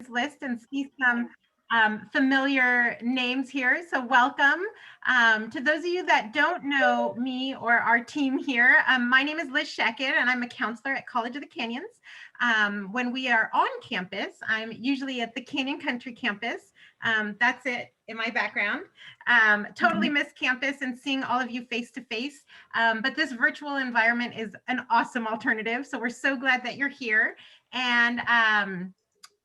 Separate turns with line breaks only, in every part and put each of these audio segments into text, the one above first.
list and see some familiar names here. So welcome. To those of you that don't know me or our team here, my name is Liz Sheckett and I'm a counselor at College of the Canyons. When we are on campus, I'm usually at the Canyon Country campus. That's it in my background. Totally miss campus and seeing all of you face to face. But this virtual environment is an awesome alternative. So we're so glad that you're here. And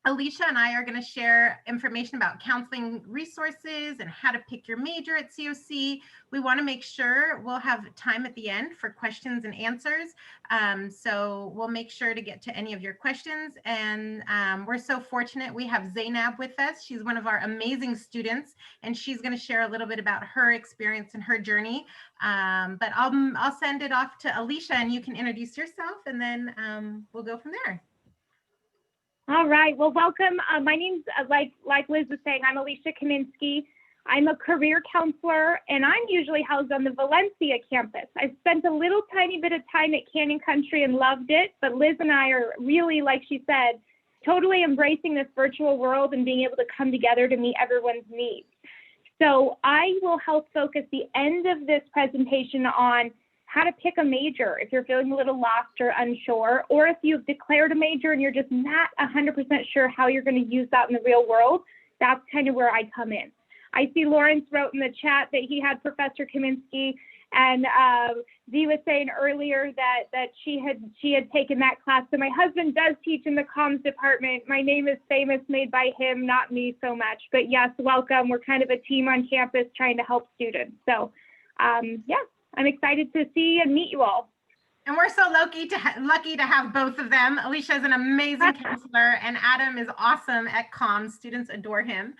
Alicia and I are going to share information about counseling resources and how to pick your major at COC. We want to make sure we'll have time at the end for questions and answers. So we'll make sure to get to any of your questions. And we're so fortunate we have Zainab with us. She's one of our amazing students, and she's going to share a little bit about her experience and her journey. But I'll send it off to Alicia and you can introduce yourself, and then we'll go from there.
All right. Well, welcome. My name's, like Liz was saying, I'm Alicia Kaminsky. I'm a career counselor, and I'm usually housed on the Valencia campus. I spent a little tiny bit of time at Canyon Country and loved it, but Liz and I are really, like she said, totally embracing this virtual world and being able to come together to meet everyone's needs. So I will help focus the end of this presentation on how to pick a major if you're feeling a little lost or unsure, or if you've declared a major and you're just not 100% sure how you're going to use that in the real world. That's kind of where I come in. I see Lawrence wrote in the chat that he had Professor Kaminsky, and Dee was saying earlier that she had taken that class. So my husband does teach in the comms department. My name is famous, made by him, not me so much. But yes, welcome. We're kind of a team on campus trying to help students. So yeah. I'm excited to see and meet you all.
And we're so lucky to have both of them. Alicia is an amazing counselor, and Adam is awesome at comms. Students adore him.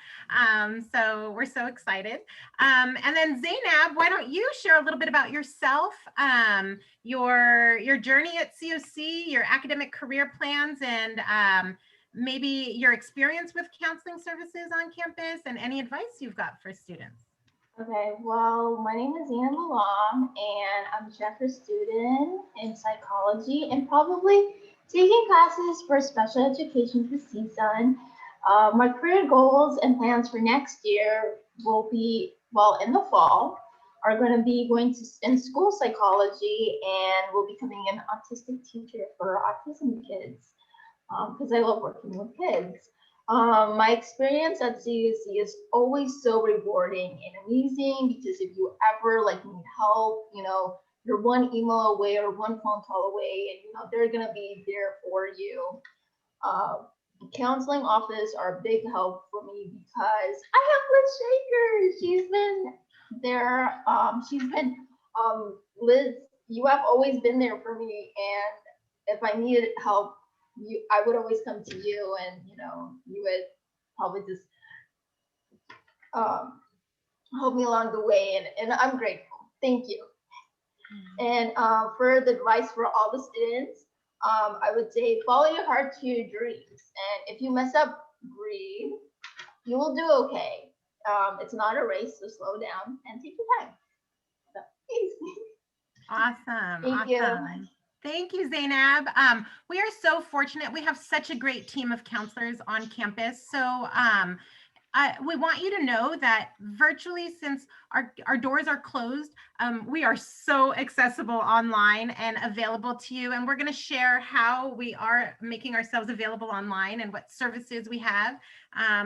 So we're so excited. And then Zainab, why don't you share a little bit about yourself, your journey at COC, your academic career plans, and maybe your experience with counseling services on campus, and any advice you've got for students.
Okay, well, my name is Zainab Alam, and I'm a Jeffrey student in psychology and probably taking classes for special education this season. My career goals and plans for next year will be, well, in the fall, are going to be going to in school psychology, and will be becoming an autistic teacher for autism kids because I love working with kids. My experience at CUC is always so rewarding and amazing, because if you ever need help, you're one email away or one phone call away, and they're gonna be there for you. Counseling office are a big help for me because I have Liz Shaker. She's been there. Liz, you have always been there for me, and if I needed help, I would always come to you, and you would probably just help me along the way, and I'm grateful. Thank you. And for the advice for all the students, I would say follow your heart to your dreams, and if you mess up, breathe. You will do okay. It's not a race, so slow down and take your time. So,
awesome.
Thank you.
Thank you, Zainab. We are so fortunate. We have such a great team of counselors on campus. So we want you to know that virtually, since our doors are closed, we are so accessible online and available to you. And we're going to share how we are making ourselves available online and what services we have.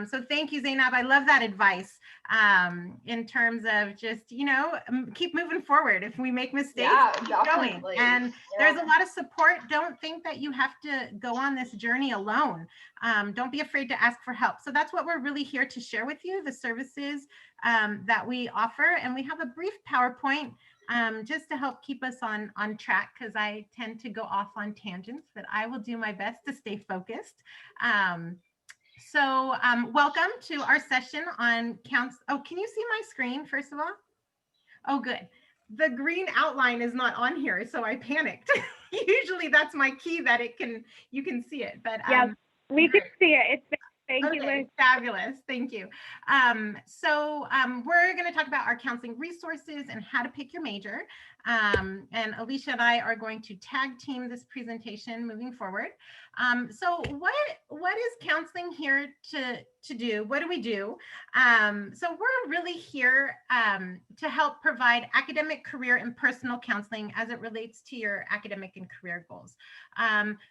So thank you, Zainab. I love that advice in terms of just, keep moving forward. If we make mistakes, keep going. And there's a lot of support. Don't think that you have to go on this journey alone. Don't be afraid to ask for help. So that's what we're really here to share with you, the services that we offer. And we have a brief PowerPoint just to help keep us on track, because I tend to go off on tangents, but I will do my best to stay focused. So welcome to our session on counts. Oh, can you see my screen, first of all? Oh, good. The green outline is not on here, so I panicked. Usually that's my key that you can see it, but
yeah, we can see it. It's Thank you,
Okay,
Liz.
fabulous. Thank you. We're going to talk about our counseling resources and how to pick your major. And Alicia and I are going to tag team this presentation moving forward. So what is counseling here to do? What do we do? So we're really here to help provide academic, career, and personal counseling as it relates to your academic and career goals.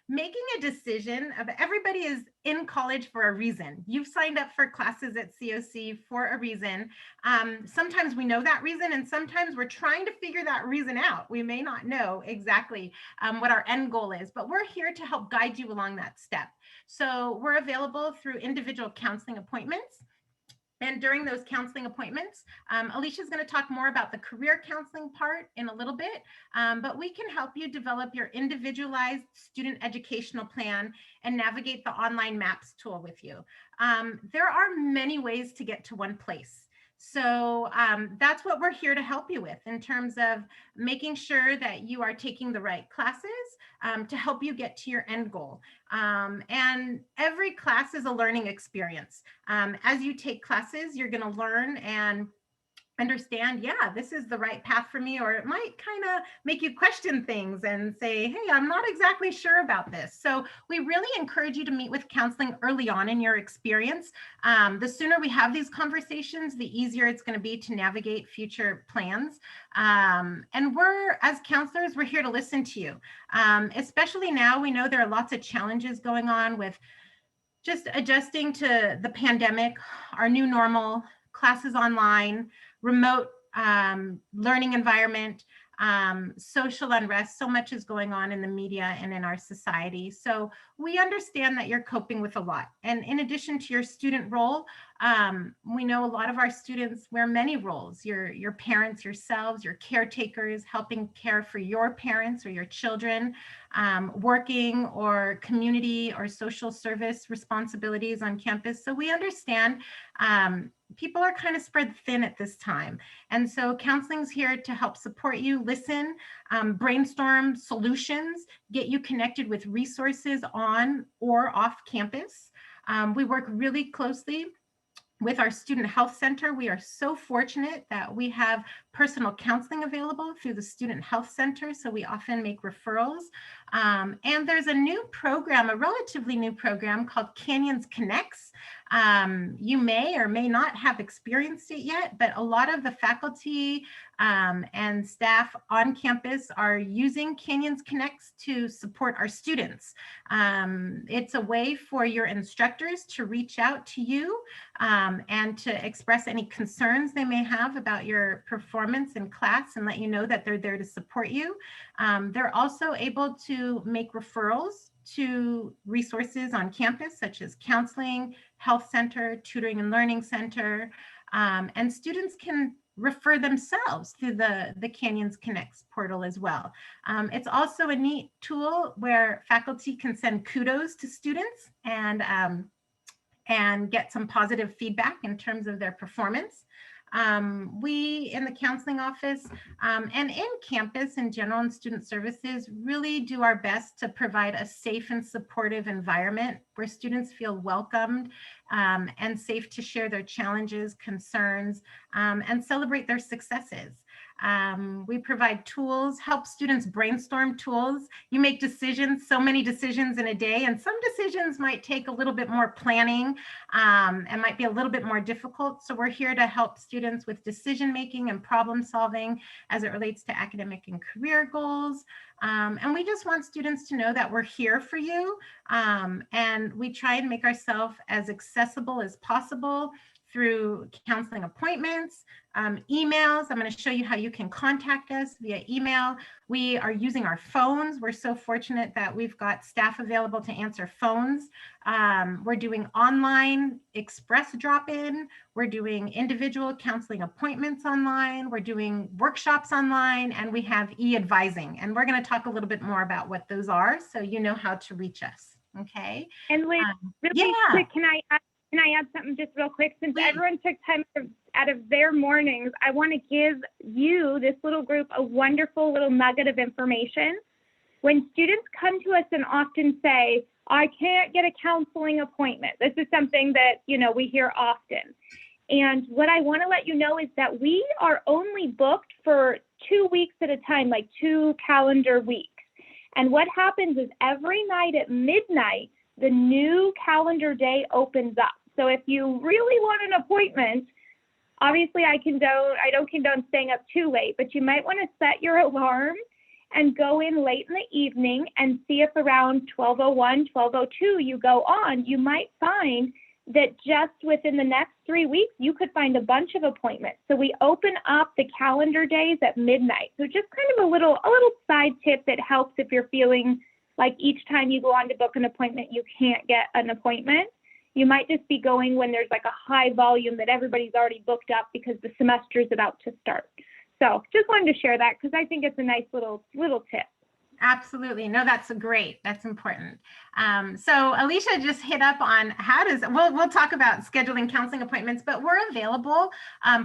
Making a decision of everybody is in college for a reason. You've signed up for classes at COC for a reason. Sometimes we know that reason, and sometimes we're trying to figure that reason out. We may not know exactly what our end goal is, but we're here to help guide you along that step. So we're available through individual counseling appointments. And during those counseling appointments, Alicia is going to talk more about the career counseling part in a little bit, but we can help you develop your individualized student educational plan and navigate the online MAPS tool with you. There are many ways to get to one place. So that's what we're here to help you with in terms of making sure that you are taking the right classes to help you get to your end goal. And every class is a learning experience. As you take classes, you're going to learn and understand, yeah, this is the right path for me, or it might kind of make you question things and say, hey, I'm not exactly sure about this. So we really encourage you to meet with counseling early on in your experience. The sooner we have these conversations, the easier it's going to be to navigate future plans. And we're, as counselors, we're here to listen to you. Especially now, we know there are lots of challenges going on with just adjusting to the pandemic, our new normal, classes online, remote learning environment, social unrest. So much is going on in the media and in our society. So we understand that you're coping with a lot. And in addition to your student role, we know a lot of our students wear many roles. Your parents, yourselves, your caretakers, helping care for your parents or your children, working or community or social service responsibilities on campus. So we understand people are kind of spread thin at this time. And so counseling's here to help support you, listen, brainstorm solutions, get you connected with resources on or off campus. We work really closely with our Student Health Center. We are so fortunate that we have personal counseling available through the Student Health Center, so we often make referrals. And there's a new program, a relatively new program called Canyons Connects. You may or may not have experienced it yet, but a lot of the faculty and staff on campus are using Canyons Connects to support our students. It's a way for your instructors to reach out to you and to express any concerns they may have about your performance in class and let you know that they're there to support you. They're also able to make referrals to resources on campus, such as counseling, health center, tutoring and learning center, and students can refer themselves through the Canyons Connects portal as well. It's also a neat tool where faculty can send kudos to students and get some positive feedback in terms of their performance. We in the counseling office and in campus in general and student services really do our best to provide a safe and supportive environment where students feel welcomed and safe to share their challenges, concerns, and celebrate their successes. We provide tools, help students brainstorm tools. You make decisions, so many decisions in a day, and some decisions might take a little bit more planning and might be a little bit more difficult. So we're here to help students with decision making and problem solving as it relates to academic and career goals. And we just want students to know that we're here for you. And we try and make ourselves as accessible as possible through counseling appointments, emails. I'm going to show you how you can contact us via email. We are using our phones. We're so fortunate that we've got staff available to answer phones. We're doing online express drop-in. We're doing individual counseling appointments online. We're doing workshops online, and we have e-advising. And we're going to talk a little bit more about what those are so you know how to reach us. Okay.
And Liz, really quick, can I add something just real quick? Since everyone took time out of their mornings, I want to give you, this little group, a wonderful little nugget of information. When students come to us and often say, I can't get a counseling appointment. This is something that, we hear often. And what I want to let you know is that we are only booked for 2 weeks at a time, like 2 calendar weeks. And what happens is every night at midnight, the new calendar day opens up. So if you really want an appointment, obviously I don't condone staying up too late, but you might want to set your alarm and go in late in the evening and see if around 12:01, 12:02 you go on. You might find that just within the next 3 weeks, you could find a bunch of appointments. So we open up the calendar days at midnight. So just kind of a little side tip that helps if you're feeling like each time you go on to book an appointment, you can't get an appointment. You might just be going when there's like a high volume that everybody's already booked up because the semester is about to start. So just wanted to share that because I think it's a nice little tip.
Absolutely. No, that's great. That's important. So Alicia just hit up on we'll talk about scheduling counseling appointments, but we're available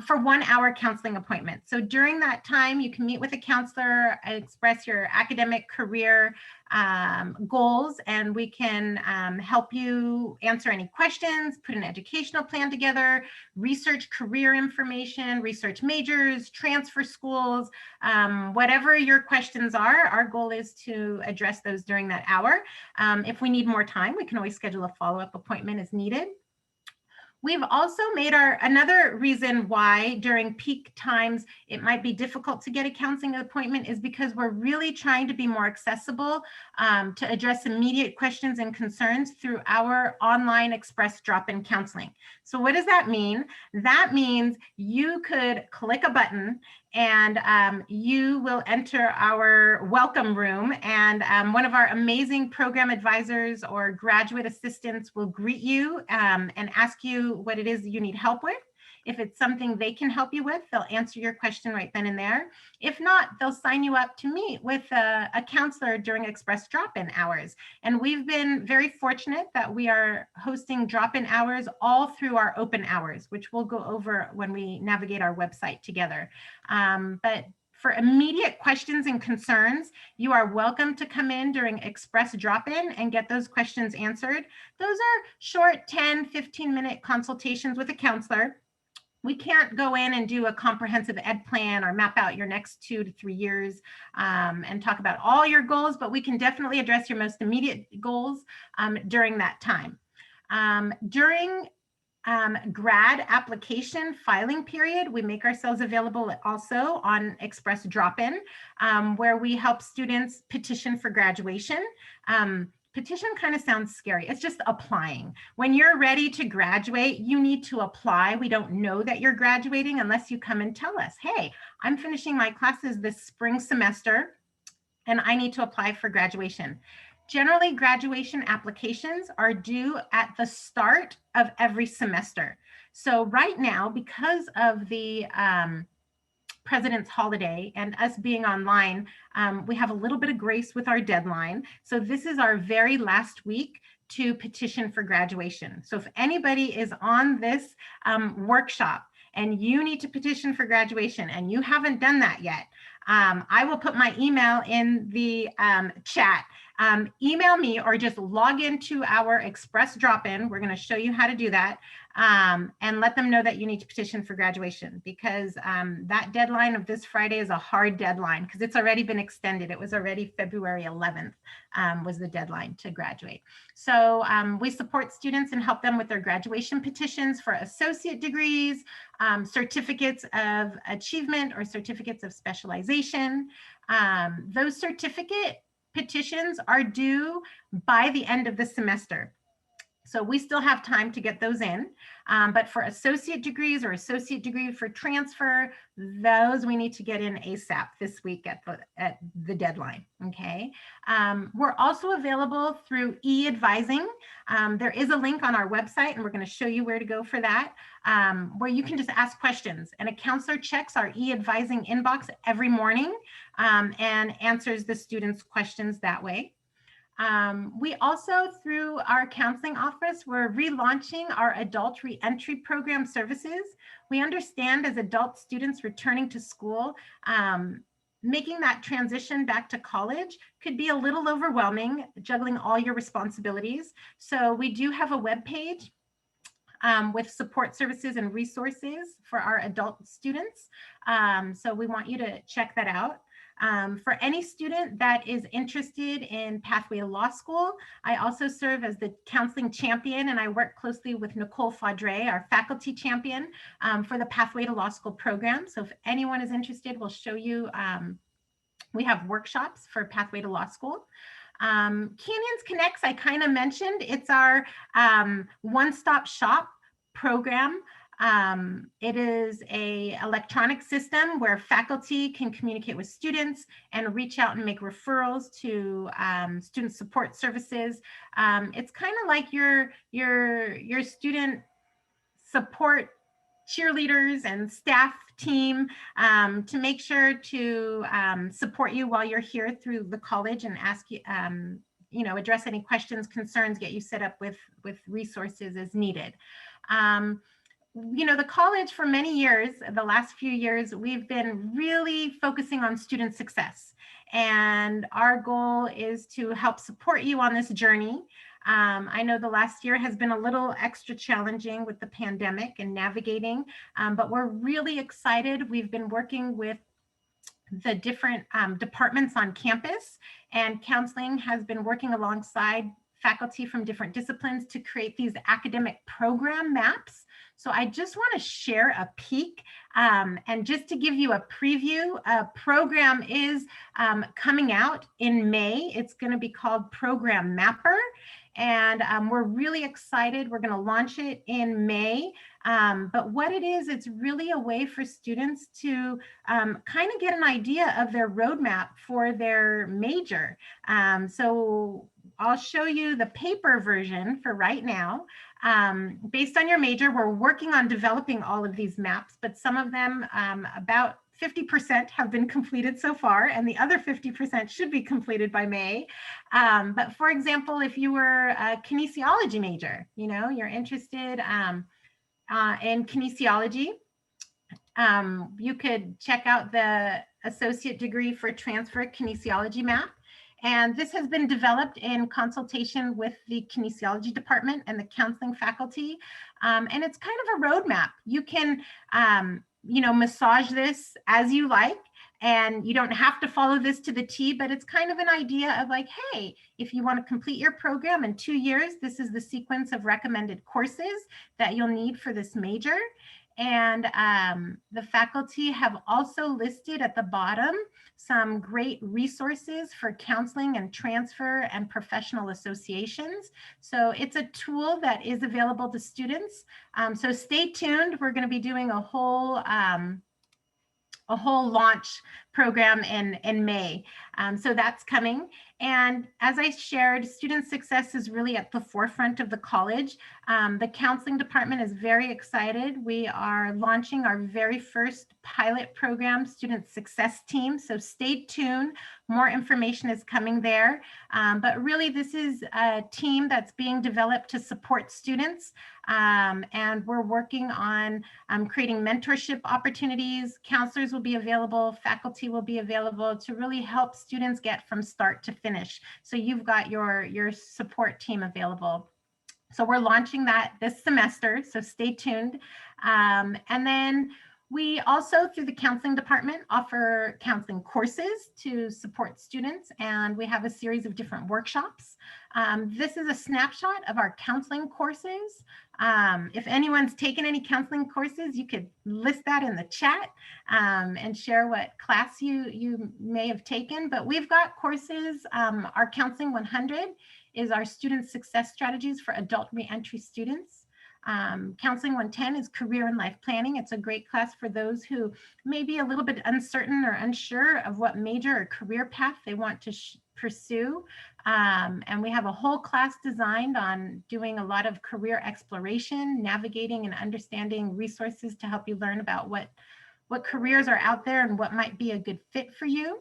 for 1 hour counseling appointments. So during that time, you can meet with a counselor, express your academic career goals, and we can help you answer any questions, put an educational plan together, research career information, research majors, transfer schools, whatever your questions are. Our goal is to address those during that hour. If we need more time, we can always schedule a follow-up appointment as needed. We've also made another reason why during peak times it might be difficult to get a counseling appointment is because we're really trying to be more accessible to address immediate questions and concerns through our online express drop-in counseling. So what does that mean? That means you could click a button and you will enter our welcome room, and one of our amazing program advisors or graduate assistants will greet you and ask you what it is you need help with. If it's something they can help you with, they'll answer your question right then and there. If not, they'll sign you up to meet with a counselor during express drop-in hours. And we've been very fortunate that we are hosting drop-in hours all through our open hours, which we'll go over when we navigate our website together. But for immediate questions and concerns, you are welcome to come in during express drop-in and get those questions answered. Those are short 10, 15-minute consultations with a counselor. We can't go in and do a comprehensive ed plan or map out your next 2 to 3 years and talk about all your goals, but we can definitely address your most immediate goals during that time. During grad application filing period, we make ourselves available also on Express Drop-In, where we help students petition for graduation. Petition kind of sounds scary. It's just applying. When you're ready to graduate, you need to apply. We don't know that you're graduating unless you come and tell us, hey, I'm finishing my classes this spring semester and I need to apply for graduation. Generally, graduation applications are due at the start of every semester. So right now, because of the President's holiday and us being online, we have a little bit of grace with our deadline. So this is our very last week to petition for graduation. So if anybody is on this workshop and you need to petition for graduation and you haven't done that yet, I will put my email in the chat. Email me or just log into our Express Drop-In. We're going to show you how to do that, and let them know that you need to petition for graduation, because that deadline of this Friday is a hard deadline because it's already been extended. It was already February 11th was the deadline to graduate. So we support students and help them with their graduation petitions for associate degrees, certificates of achievement or certificates of specialization. Those certificate petitions are due by the end of the semester. So we still have time to get those in, but for associate degrees or associate degree for transfer, those we need to get in ASAP this week at the deadline, okay? We're also available through e-advising. There is a link on our website, and we're going to show you where to go for that, where you can just ask questions, and a counselor checks our e-advising inbox every morning and answers the students' questions that way. We also, through our counseling office, we're relaunching our adult reentry program services. We understand as adult students returning to school, making that transition back to college could be a little overwhelming, juggling all your responsibilities. So we do have a webpage with support services and resources for our adult students. So we want you to check that out. For any student that is interested in Pathway to Law School, I also serve as the counseling champion, and I work closely with Nicole Faudre, our faculty champion, for the Pathway to Law School program. So if anyone is interested, we'll show you. We have workshops for Pathway to Law School. Canyons Connects, I kind of mentioned, it's our one-stop shop program. It is a electronic system where faculty can communicate with students and reach out and make referrals to student support services. It's kind of like your student support cheerleaders and staff team to make sure to support you while you're here through the college and ask you, address any questions, concerns, get you set up with resources as needed. The college for many years, the last few years, we've been really focusing on student success. And our goal is to help support you on this journey. I know the last year has been a little extra challenging with the pandemic and navigating, but we're really excited. We've been working with the different departments on campus, and counseling has been working alongside faculty from different disciplines to create these academic program maps. So I just want to share a peek and just to give you a preview, a program is coming out in May. It's going to be called Program Mapper. And we're really excited. We're going to launch it in May. But what it is, it's really a way for students to kind of get an idea of their roadmap for their major. So I'll show you the paper version for right now. Based on your major, we're working on developing all of these maps, but some of them, about 50% have been completed so far, and the other 50% should be completed by May. But for example, if you were a kinesiology major, you're interested in kinesiology, you could check out the associate degree for transfer kinesiology map. And this has been developed in consultation with the kinesiology department and the counseling faculty. And it's kind of a roadmap. You can, massage this as you like, and you don't have to follow this to the T, but it's kind of an idea of like, hey, if you want to complete your program in 2 years, this is the sequence of recommended courses that you'll need for this major. And the faculty have also listed at the bottom some great resources for counseling and transfer and professional associations. So it's a tool that is available to students. So stay tuned. We're going to be doing a whole launch program in May. So that's coming. And as I shared, student success is really at the forefront of the college. The counseling department is very excited. We are launching our very first pilot program, Student Success Team. So stay tuned. More information is coming there. But really, this is a team that's being developed to support students. And we're working on creating mentorship opportunities. Counselors will be available, faculty will be available to really help students get from start to finish. So you've got your support team available. So we're launching that this semester, so stay tuned. And then we also, through the counseling department, offer counseling courses to support students, and we have a series of different workshops. This is a snapshot of our counseling courses. If anyone's taken any counseling courses, you could list that in the chat and share what class you may have taken. But we've got courses. Our Counseling 100 is our student success strategies for adult reentry students. Counseling 110 is career and life planning. It's a great class for those who may be a little bit uncertain or unsure of what major or career path they want to pursue. And we have a whole class designed on doing a lot of career exploration, navigating and understanding resources to help you learn about what careers are out there and what might be a good fit for you.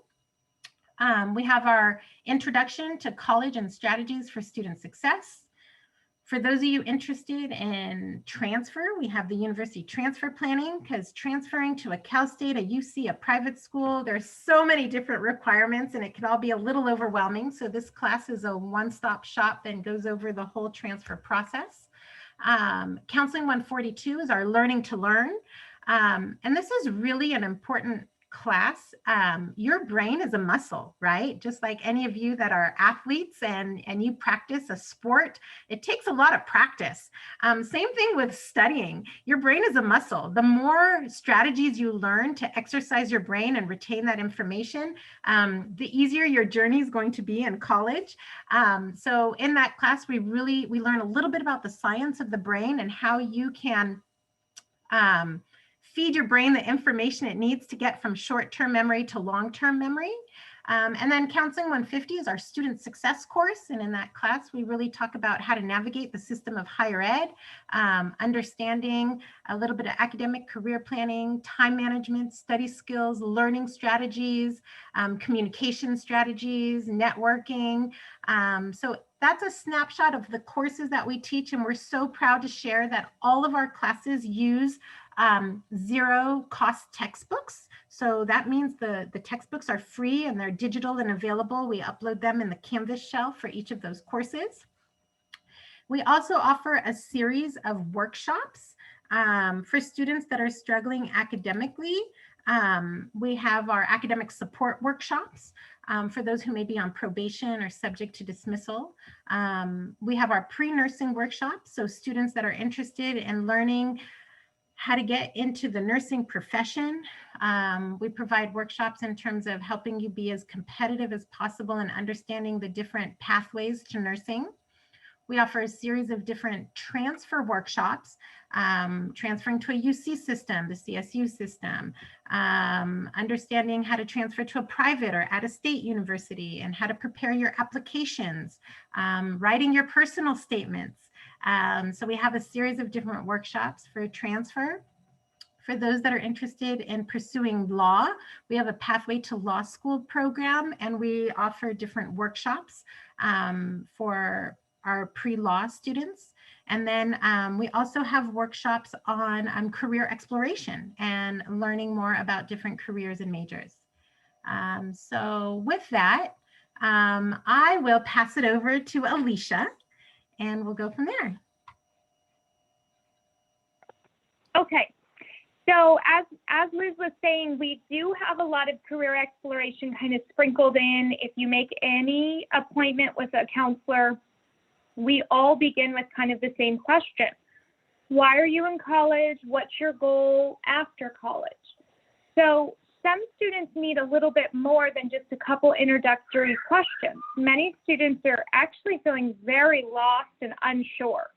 We have our introduction to college and strategies for student success. For those of you interested in transfer, we have the university transfer planning, because transferring to a Cal State, a UC, a private school, there's so many different requirements and it can all be a little overwhelming. So this class is a one-stop shop that goes over the whole transfer process. Counseling 142 is our learning to learn. And this is really an important class. Your brain is a muscle, right? Just like any of you that are athletes and you practice a sport, it takes a lot of practice. Same thing with studying. Your brain is a muscle. The more strategies you learn to exercise your brain and retain that information, the easier your journey is going to be in college. So in that class, we learn a little bit about the science of the brain and how you can feed your brain the information it needs to get from short-term memory to long-term memory. And then Counseling 150 is our student success course. And in that class, we really talk about how to navigate the system of higher ed, understanding a little bit of academic career planning, time management, study skills, learning strategies, communication strategies, networking. So that's a snapshot of the courses that we teach. And we're so proud to share that all of our classes use zero cost textbooks. So that means the textbooks are free and they're digital and available. We upload them in the Canvas shell for each of those courses. We also offer a series of workshops for students that are struggling academically. We have our academic support workshops for those who may be on probation or subject to dismissal. We have our pre-nursing workshops, so students that are interested in learning how to get into the nursing profession. We provide workshops in terms of helping you be as competitive as possible and understanding the different pathways to nursing. We offer a series of different transfer workshops, transferring to a UC system, the CSU system, understanding how to transfer to a private or out-of-state university and how to prepare your applications, writing your personal statements. So we have a series of different workshops for transfer. For those that are interested in pursuing law, we have a Pathway to Law School program, and we offer different workshops for our pre-law students. And then we also have workshops on career exploration and learning more about different careers and majors. So with that, I will pass it over to Alicia, and we'll go from there.
Okay, so as Liz was saying, we do have a lot of career exploration kind of sprinkled in. If you make any appointment with a counselor, we all begin with kind of the same question. Why are you in college? What's your goal after college? So some students need a little bit more than just a couple introductory questions. Many students are actually feeling very lost and unsure.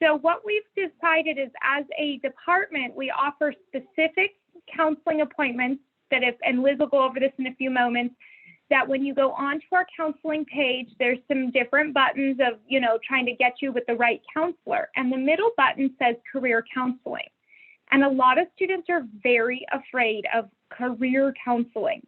So what we've decided is, as a department, we offer specific counseling appointments that and Liz will go over this in a few moments, that when you go onto our counseling page, there's some different buttons of, trying to get you with the right counselor. And the middle button says career counseling. And a lot of students are very afraid of career counseling.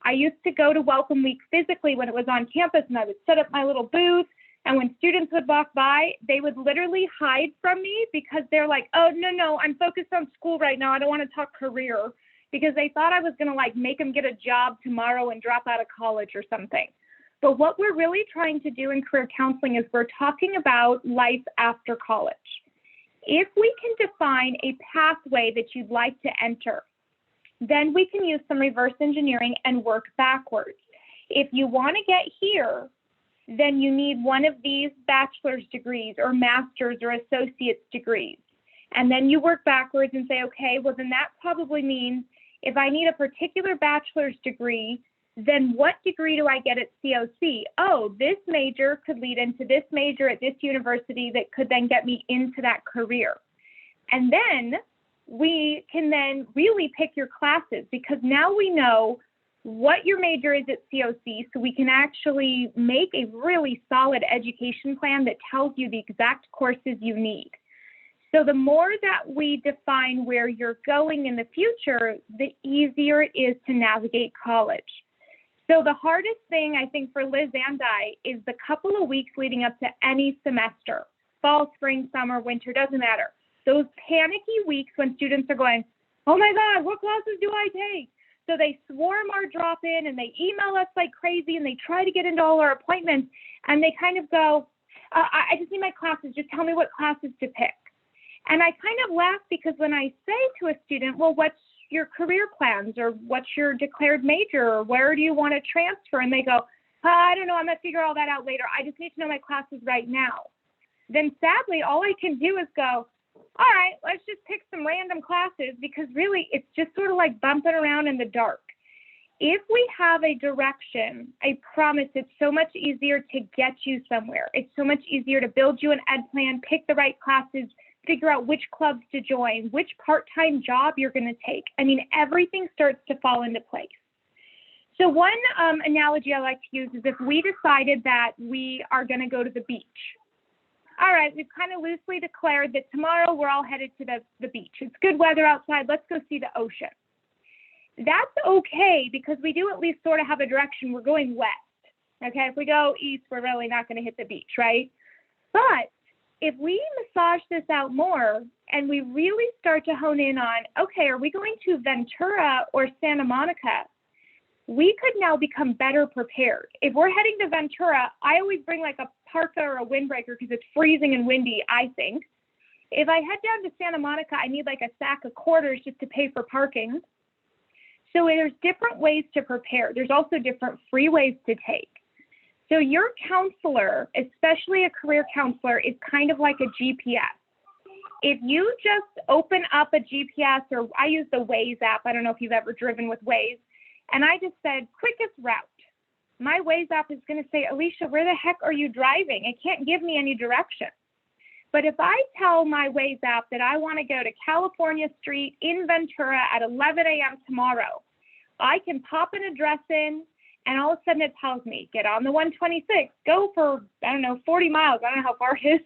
I used to go to Welcome Week physically when it was on campus, and I would set up my little booth. And when students would walk by, they would literally hide from me because they're like, oh, no, I'm focused on school right now. I don't want to talk career, because they thought I was going to make them get a job tomorrow and drop out of college or something. But what we're really trying to do in career counseling is we're talking about life after college. If we can define a pathway that you'd like to enter, then we can use some reverse engineering and work backwards. If you want to get here, then you need one of these bachelor's degrees or master's or associate's degrees. And then you work backwards and say, okay, well, then that probably means if I need a particular bachelor's degree, then what degree do I get at COC? Oh, this major could lead into this major at this university that could then get me into that career. And then we can then really pick your classes, because now we know what your major is at COC, so we can actually make a really solid education plan that tells you the exact courses you need. So the more that we define where you're going in the future, the easier it is to navigate college. So the hardest thing, I think, for Liz and I is the couple of weeks leading up to any semester. fall, spring, summer, winter, doesn't matter. Those panicky weeks when students are going, oh my God, what classes do I take? So they swarm our drop-in and they email us like crazy and they try to get into all our appointments and they kind of go, I just need my classes. Just tell me what classes to pick. And I kind of laugh because when I say to a student, well, what's your career plans or what's your declared major or where do you want to transfer? And they go, I don't know, I'm going to figure all that out later. I just need to know my classes right now. Then sadly, all I can do is go, all right, let's just pick some random classes because really it's just sort of like bumping around in the dark. If we have a direction, I promise it's so much easier to get you somewhere. It's so much easier to build you an ed plan, pick the right classes, figure out which clubs to join, which part-time job you're going to take. I mean, everything starts to fall into place. So one analogy I like to use is if we decided that we are going to go to the beach. All right, we've kind of loosely declared that tomorrow we're all headed to the beach. It's good weather outside. Let's go see the ocean. That's okay because we do at least sort of have a direction. We're going west. Okay, if we go east, we're really not going to hit the beach, right? But if we massage this out more and we really start to hone in on, okay, are we going to Ventura or Santa Monica? We could now become better prepared. If we're heading to Ventura, I always bring like a parka or a windbreaker because it's freezing and windy, I think. If I head down to Santa Monica, I need like a sack of quarters just to pay for parking. So there's different ways to prepare. There's also different freeways to take. So your counselor, especially a career counselor, is kind of like a GPS. If you just open up a GPS, or I use the Waze app. I don't know if you've ever driven with Waze. And I just said, quickest route. My Waze app is going to say, Alicia, where the heck are you driving? It can't give me any direction. But if I tell my Waze app that I want to go to California Street in Ventura at 11 a.m. tomorrow, I can pop an address in, and all of a sudden it tells me, get on the 126, go for, 40 miles. I don't know how far it is.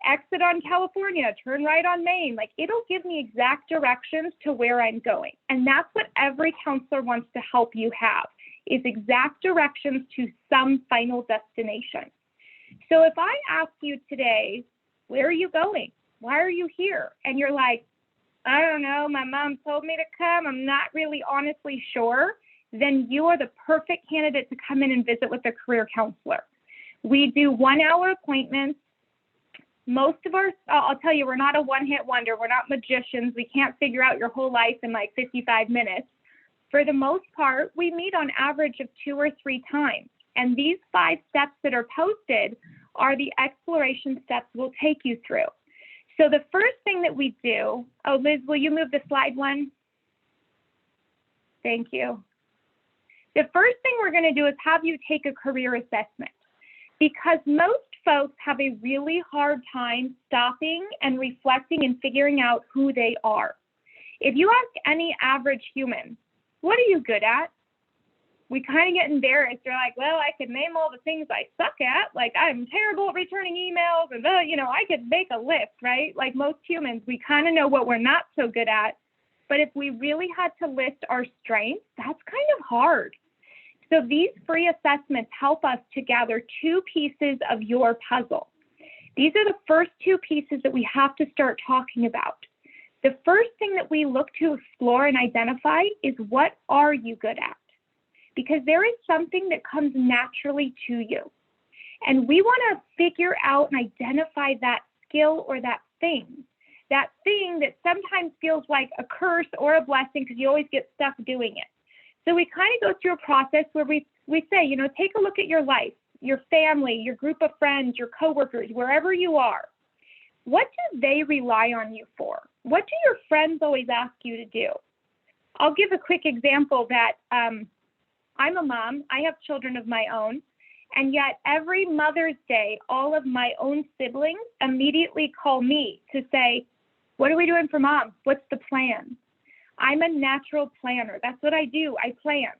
Exit on California, turn right on Main. Like, it'll give me exact directions to where I'm going. And that's what every counselor wants to help you have, is exact directions to some final destination. So if I ask you today, where are you going? Why are you here? And you're like, I don't know, my mom told me to come. I'm not really honestly sure. Then you are the perfect candidate to come in and visit with a career counselor. We do 1-hour appointments. Most of our, I'll tell you, we're not a one-hit wonder. We're not magicians. We can't figure out your whole life in like 55 minutes. For the most part, we meet on average of 2 or 3 times. And these 5 steps that are posted are the exploration steps we'll take you through. So the first thing that we do, oh, Liz, will you move the slide one? Thank you. The first thing we're going to do is have you take a career assessment, because most folks have a really hard time stopping and reflecting and figuring out who they are. If you ask any average human, what are you good at? We kind of get embarrassed. They're like, well, I could name all the things I suck at. Like, I'm terrible at returning emails, and I could make a list, right? Like most humans, we kind of know what we're not so good at. But if we really had to list our strengths, that's kind of hard. So these free assessments help us to gather 2 pieces of your puzzle. These are the first 2 pieces that we have to start talking about. The first thing that we look to explore and identify is, what are you good at? Because there is something that comes naturally to you. And we want to figure out and identify that skill or that thing that sometimes feels like a curse or a blessing because you always get stuck doing it. So we kind of go through a process where we say, take a look at your life, your family, your group of friends, your coworkers, wherever you are. What do they rely on you for? What do your friends always ask you to do? I'll give a quick example that I'm a mom. I have children of my own. And yet every Mother's Day, all of my own siblings immediately call me to say, what are we doing for Mom? What's the plan? I'm a natural planner. That's what I do. I plan.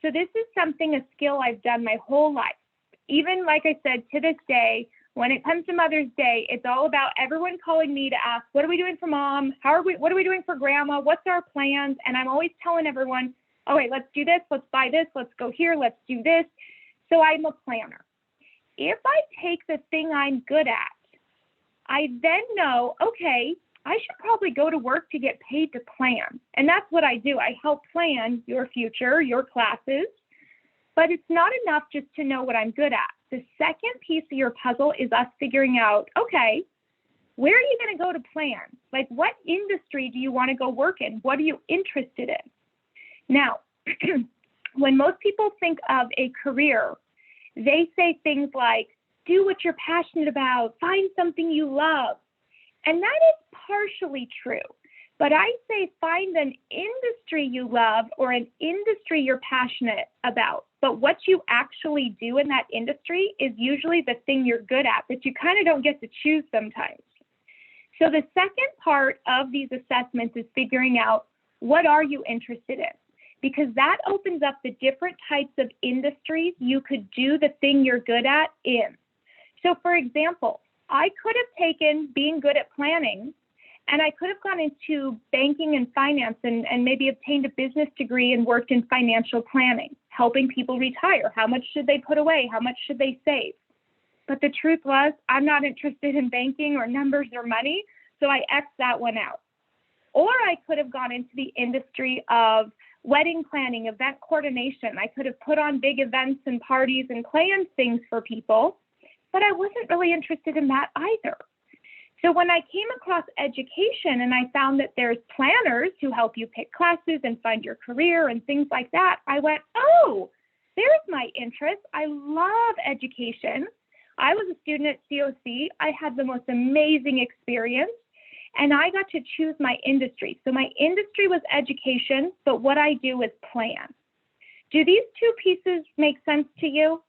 So this is a skill I've done my whole life. Even like I said, to this day, when it comes to Mother's Day, it's all about everyone calling me to ask, what are we doing for Mom? What are we doing for Grandma? What's our plans? And I'm always telling everyone, oh, wait, let's do this. Let's buy this. Let's go here. Let's do this. So I'm a planner. If I take the thing I'm good at, I then know, okay, I should probably go to work to get paid to plan. And that's what I do. I help plan your future, your classes, but it's not enough just to know what I'm good at. The second piece of your puzzle is us figuring out, okay, where are you going to go to plan? Like, what industry do you want to go work in? What are you interested in? Now, when most people think of a career, they say things like, do what you're passionate about, find something you love. And that is partially true. But I say find an industry you love or an industry you're passionate about. But what you actually do in that industry is usually the thing you're good at, but you kind of don't get to choose sometimes. So the second part of these assessments is figuring out what are you interested in, because that opens up the different types of industries you could do the thing you're good at in. So for example, I could have taken being good at planning and I could have gone into banking and finance and maybe obtained a business degree and worked in financial planning, helping people retire. How much should they put away? How much should they save? But the truth was, I'm not interested in banking or numbers or money, so I X'd that one out. Or I could have gone into the industry of wedding planning, event coordination. I could have put on big events and parties and planned things for people, but I wasn't really interested in that either. So when I came across education and I found that there's planners who help you pick classes and find your career and things like that, I went, oh, there's my interest. I love education. I was a student at COC. I had the most amazing experience and I got to choose my industry. So my industry was education, but what I do is plan. Do these two pieces make sense to you?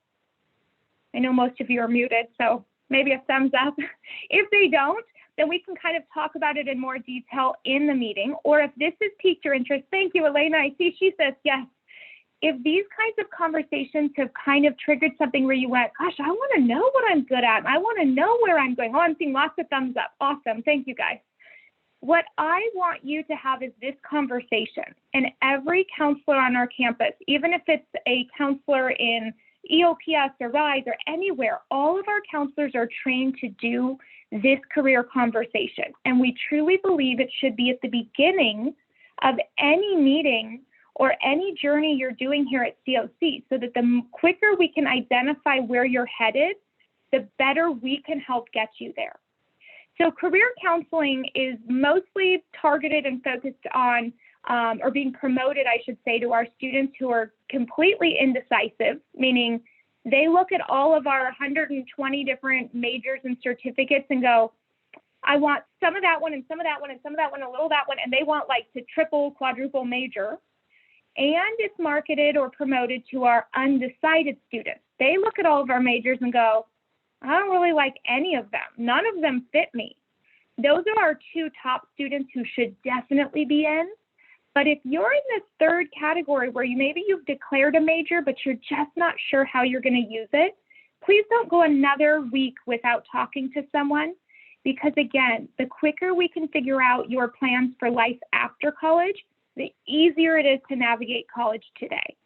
I know most of you are muted, so maybe a thumbs up. If they don't, then we can kind of talk about it in more detail in the meeting. Or if this has piqued your interest, thank you, Elena. I see she says yes. If these kinds of conversations have kind of triggered something where you went, gosh, I want to know what I'm good at. I want to know where I'm going. Oh, I'm seeing lots of thumbs up. Awesome. Thank you, guys. What I want you to have is this conversation. And every counselor on our campus, even if it's a counselor in EOPS or RISE or anywhere, all of our counselors are trained to do this career conversation. And we truly believe it should be at the beginning of any meeting or any journey you're doing here at COC, so that the quicker we can identify where you're headed, the better we can help get you there. So career counseling is mostly targeted and focused on or being promoted, I should say, to our students who are completely indecisive, meaning they look at all of our 120 different majors and certificates and go, I want some of that one and some of that one and some of that one, a little of that one, and they want like to triple, quadruple major. And it's marketed or promoted to our undecided students. They look at all of our majors and go, I don't really like any of them. None of them fit me. Those are our two top students who should definitely be in. But if you're in this third category where maybe you've declared a major, but you're just not sure how you're going to use it, please don't go another week without talking to someone. Because again, the quicker we can figure out your plans for life after college, the easier it is to navigate college today.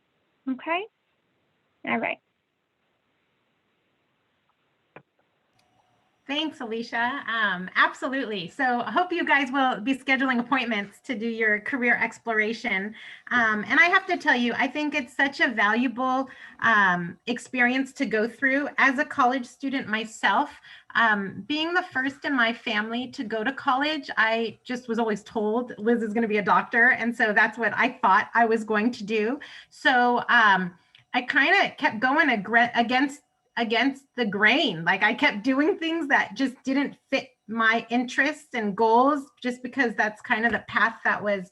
Okay? All right.
Thanks, Alicia. Absolutely. So I hope you guys will be scheduling appointments to do your career exploration. And I have to tell you, I think it's such a valuable experience to go through. As a college student myself, being the first in my family to go to college, I just was always told Liz is going to be a doctor. And so that's what I thought I was going to do. So I kind of kept going against the grain. Like I kept doing things that just didn't fit my interests and goals, just because that's kind of the path that was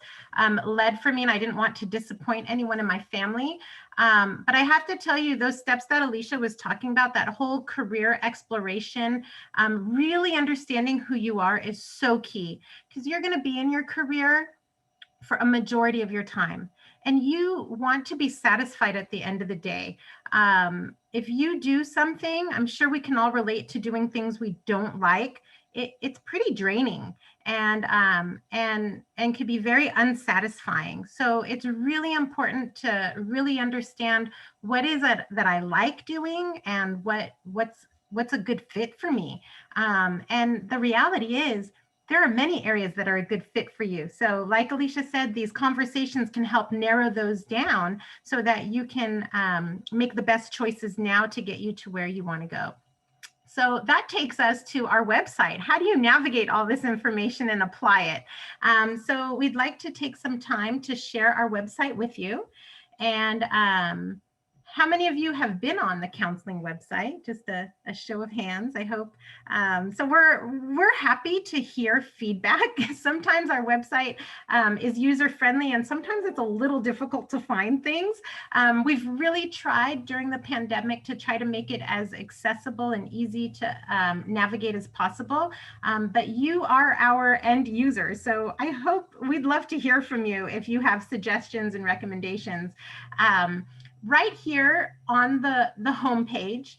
led for me. And I didn't want to disappoint anyone in my family. But I have to tell you, those steps that Alicia was talking about, that whole career exploration, really understanding who you are is so key, because you're going to be in your career for a majority of your time. And you want to be satisfied at the end of the day. If you do something, I'm sure we can all relate to doing things we don't like. It's pretty draining and can be very unsatisfying. So it's really important to really understand what is it that I like doing and what's what's a good fit for me? And the reality is, there are many areas that are a good fit for you. So like Alicia said, these conversations can help narrow those down so that you can make the best choices now to get you to where you want to go. So that takes us to our website. How do you navigate all this information and apply it? So we'd like to take some time to share our website with you. And how many of you have been on the counseling website? Just a show of hands, I hope. So we're happy to hear feedback. Sometimes our website is user-friendly, and sometimes it's a little difficult to find things. We've really tried during the pandemic to try to make it as accessible and easy to navigate as possible. But you are our end user, so I hope we'd love to hear from you if you have suggestions and recommendations. Right here on the homepage,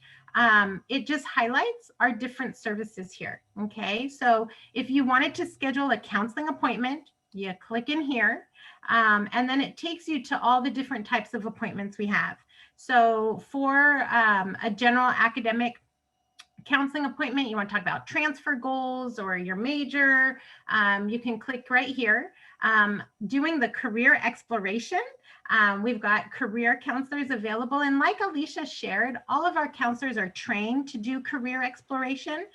it just highlights our different services here. Okay, so if you wanted to schedule a counseling appointment, you click in here, and then it takes you to all the different types of appointments we have. So for a general academic counseling appointment, you want to talk about transfer goals or your major, you can click right here. Doing the career exploration, we've got career counselors available. And like Alicia shared, all of our counselors are trained to do career exploration.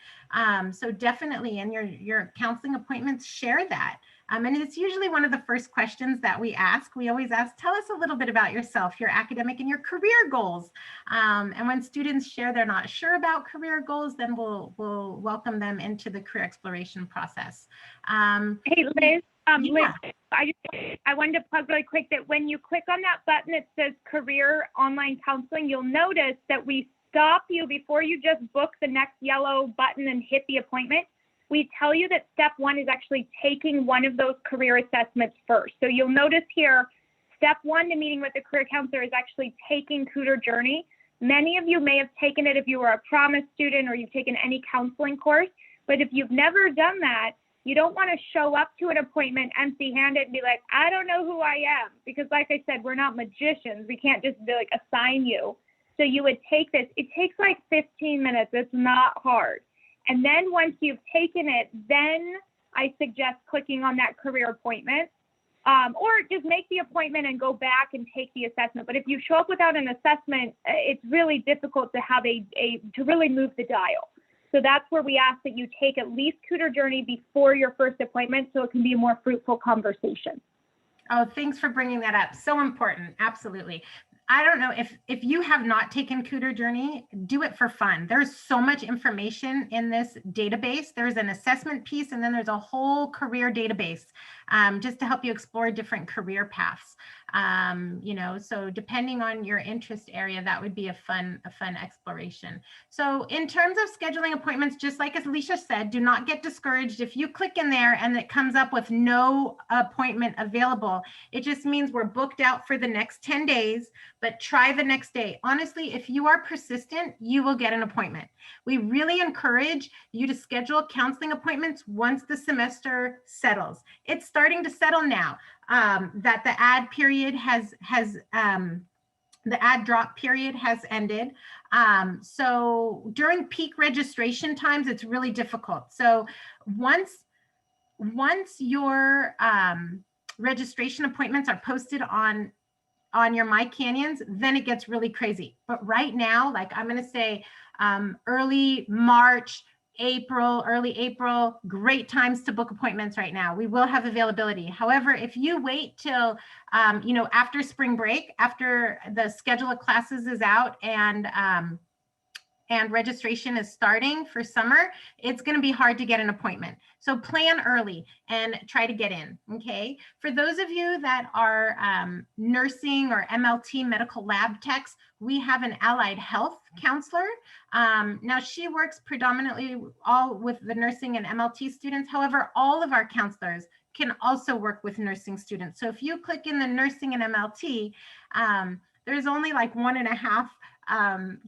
So definitely in your counseling appointments, share that. And it's usually one of the first questions that we ask. We always ask, tell us a little bit about yourself, your academic and your career goals. And when students share they're not sure about career goals, then we'll welcome them into the career exploration process.
Hey, Liz.
Yeah.
Liz, I wanted to plug really quick that when you click on that button that says career online counseling, you'll notice that we stop you before you just book the next yellow button and hit the appointment. We tell you that step one is actually taking one of those career assessments first. So you'll notice here, step one to meeting with the career counselor is actually taking Tutor Journey. Many of you may have taken it if you were a Promise student or you've taken any counseling course, but if you've never done that, you don't want to show up to an appointment empty-handed and be like, I don't know who I am, because like I said, we're not magicians. We can't just be like assign you. So you would take this. It takes like 15 minutes. It's not hard. And then once you've taken it, then I suggest clicking on that career appointment, or just make the appointment and go back and take the assessment. But if you show up without an assessment, it's really difficult to have to really move the dial. So that's where we ask that you take at least Tutor Journey before your first appointment so it can be a more fruitful conversation.
Oh, thanks for bringing that up. So important. Absolutely. I don't know if you have not taken Tutor Journey, do it for fun. There's so much information in this database. There's an assessment piece, and then there's a whole career database just to help you explore different career paths. So depending on your interest area, that would be a fun exploration. So in terms of scheduling appointments, just like as Alicia said, do not get discouraged. If you click in there and it comes up with no appointment available, it just means we're booked out for the next 10 days, but try the next day. Honestly, if you are persistent, you will get an appointment. We really encourage you to schedule counseling appointments once the semester settles. It's starting to settle now. That the ad period the ad drop period has ended. So during peak registration times, it's really difficult. So once your registration appointments are posted on your My Canyons, then it gets really crazy. But right now, like I'm going to say early March, early April, great times to book appointments right now. We will have availability. However, if you wait till, after spring break, after the schedule of classes is out and registration is starting for summer, it's going to be hard to get an appointment. So plan early and try to get in, okay? For those of you that are nursing or MLT medical lab techs, we have an allied health counselor. Now she works predominantly all with the nursing and MLT students. However, all of our counselors can also work with nursing students. So if you click in the nursing and MLT, there's only like 1.5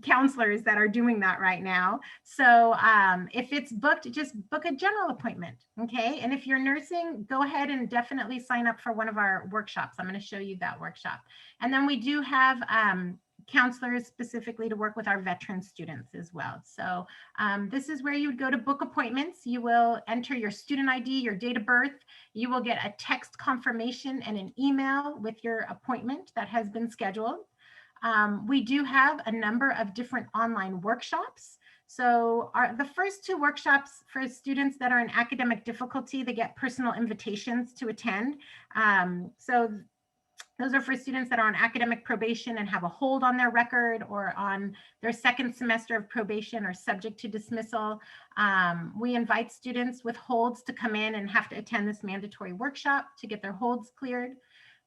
counselors that are doing that right now. So if it's booked, just book a general appointment, okay? And if you're nursing, go ahead and definitely sign up for one of our workshops. I'm going to show you that workshop. And then we do have counselors specifically to work with our veteran students as well. So this is where you would go to book appointments. You will enter your student ID, your date of birth. You will get a text confirmation and an email with your appointment that has been scheduled. We do have a number of different online workshops. So the first 2 workshops for students that are in academic difficulty, they get personal invitations to attend. So those are for students that are on academic probation and have a hold on their record, or on their 2nd semester of probation or subject to dismissal. We invite students with holds to come in and have to attend this mandatory workshop to get their holds cleared.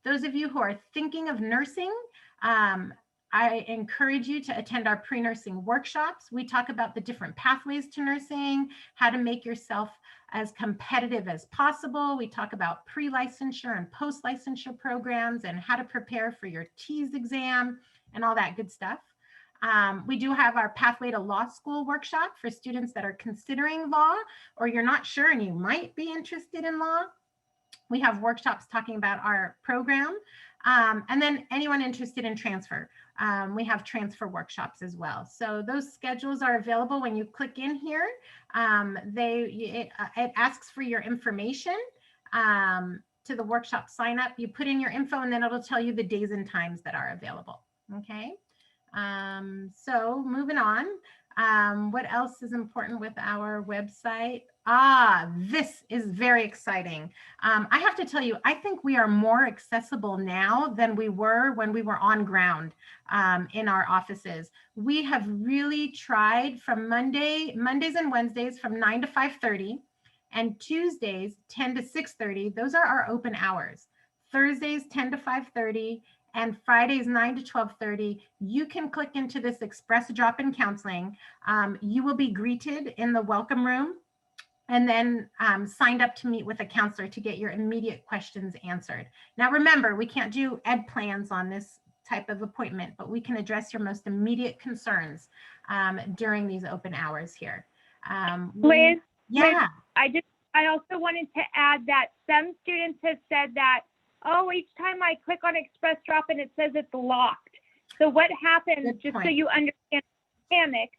Those of you who are thinking of nursing, I encourage you to attend our pre-nursing workshops. We talk about the different pathways to nursing, how to make yourself as competitive as possible. We talk about pre-licensure and post-licensure programs and how to prepare for your TEAS exam and all that good stuff. We do have our Pathway to Law School workshop for students that are considering law, or you're not sure and you might be interested in law. We have workshops talking about our program. And then anyone interested in transfer, we have transfer workshops as well. So those schedules are available when you click in here. It asks for your information to the workshop sign up. You put in your info and then it'll tell you the days and times that are available. Okay. So moving on. What else is important with our website? This is very exciting. I have to tell you, I think we are more accessible now than we were when we were on ground in our offices. We have really tried from Mondays and Wednesdays from 9 to 5:30, and Tuesdays 10 to 6:30. Those are our open hours. Thursdays 10 to 5:30. And Fridays 9 to 12:30, you can click into this express drop-in counseling. You will be greeted in the welcome room and then signed up to meet with a counselor to get your immediate questions answered. Now, remember, we can't do ed plans on this type of appointment, but we can address your most immediate concerns during these open hours here.
Liz,
yeah.
Liz, I also wanted to add that some students have said that, oh, each time I click on Express Drop-In, it says it's locked. So what happens, just so you understand the mechanic,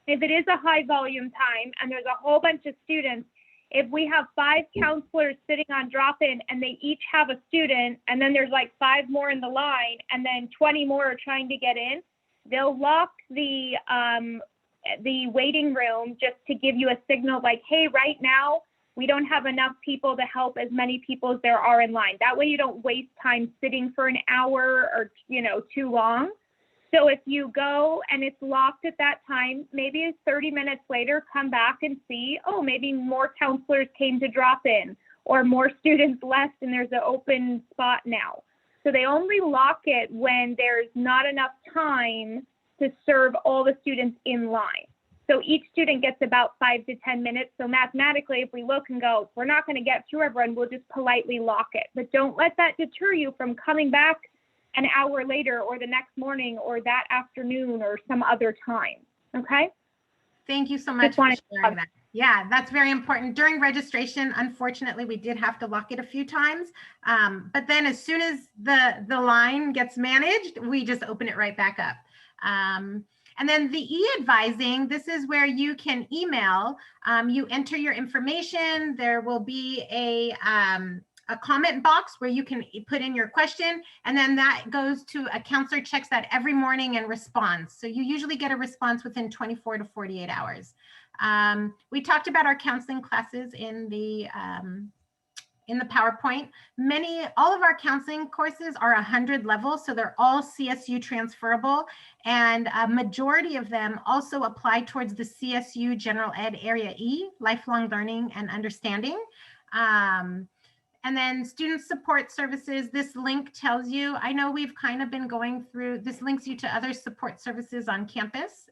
if it is a high volume time and there's a whole bunch of students, if we have 5 counselors sitting on drop-in and they each have a student, and then there's like 5 more in the line, and then 20 more are trying to get in, they'll lock the waiting room just to give you a signal like, hey, right now, we don't have enough people to help as many people as there are in line. That way you don't waste time sitting for an hour or, too long. So if you go and it's locked at that time, maybe 30 minutes later, come back and see, oh, maybe more counselors came to drop in, or more students left and there's an open spot now. So they only lock it when there's not enough time to serve all the students in line. So each student gets about 5 to 10 minutes. So mathematically, if we look and go, we're not going to get through everyone, we'll just politely lock it. But don't let that deter you from coming back an hour later or the next morning or that afternoon or some other time. Okay?
Thank you so much for sharing that. Yeah, that's very important. During registration, unfortunately, we did have to lock it a few times. But then as soon as the line gets managed, we just open it right back up. And then the e-advising, this is where you can email, you enter your information. There will be a comment box where you can put in your question, and then that goes to a counselor, checks that every morning and responds. So you usually get a response within 24 to 48 hours. We talked about our counseling classes in the PowerPoint. All of our counseling courses are 100 levels, so they're all CSU transferable, and a majority of them also apply towards the CSU General Ed Area E, Lifelong Learning and Understanding. And then student support services, this link tells you, I know we've kind of been going through, this links you to other support services on campus,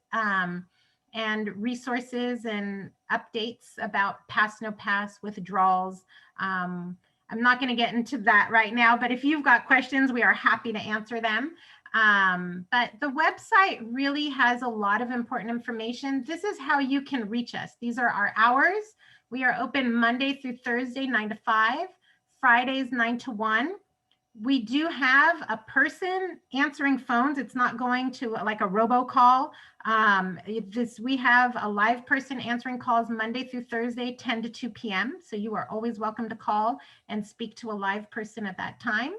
and resources and updates about pass, no pass, withdrawals. I'm not going to get into that right now, but if you've got questions, we are happy to answer them. But the website really has a lot of important information. This is how you can reach us. These are our hours. We are open Monday through Thursday, 9 to 5, Fridays, 9 to 1, We do have a person answering phones. It's not going to like a robocall. We have a live person answering calls Monday through Thursday, 10 to 2 p.m. So you are always welcome to call and speak to a live person at that time.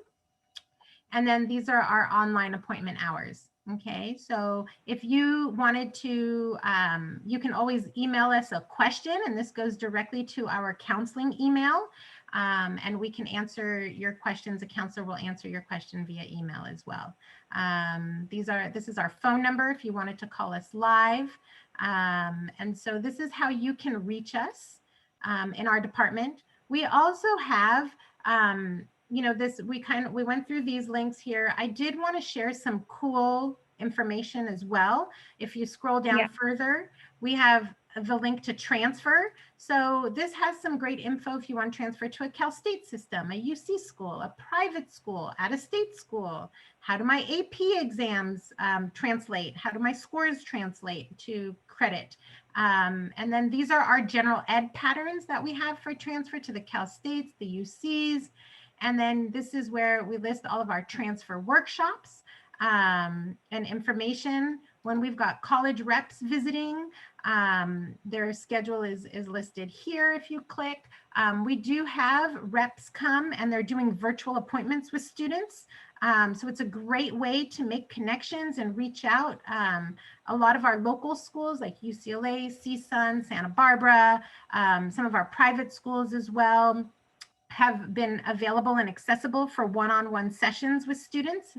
And then these are our online appointment hours. Okay, so if you wanted to, you can always email us a question, and this goes directly to our counseling email, and we can answer your questions. A counselor will answer your question via email as well. This is our phone number if you wanted to call us live. And so this is how you can reach us in our department. We also have, you know, we went through these links here. I did want to share some cool information as well. If you scroll down further, we have the link to transfer. So this has some great info if you want to transfer to a Cal State system, a UC school, a private school, out-of-state school. How do my AP exams translate? How do my scores translate to credit? And then these are our general ed patterns that we have for transfer to the Cal States, the UCs. And then this is where we list all of our transfer workshops and information. When we've got college reps visiting, their schedule is listed here if you click. We do have reps come and they're doing virtual appointments with students. So it's a great way to make connections and reach out. A lot of our local schools like UCLA, CSUN, Santa Barbara, some of our private schools as well, have been available and accessible for one-on-one sessions with students.